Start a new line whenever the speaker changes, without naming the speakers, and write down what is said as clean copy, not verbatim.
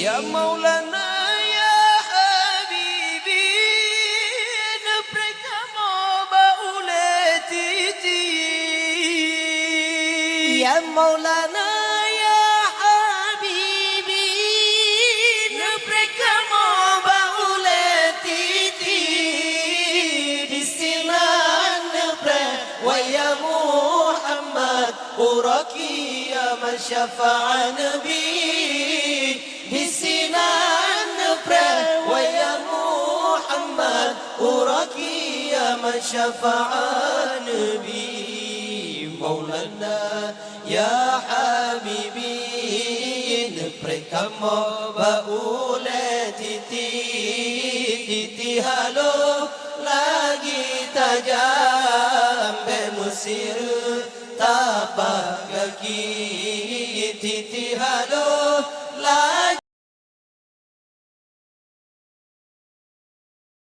Ya Maulana ya Habibi Napreka moba uletiti Ya Maulana ya Habibi Napreka moba uletiti Bisinan napre wa ya Muhammad uraki ya man syafa'a nabi Bisinan napre wa ya Muhammad uraki ya man syafa'a nabi Maulana ya Habibi napre kamo ba uletiti titi halo lagi tajam be musir tapak kaki titi halo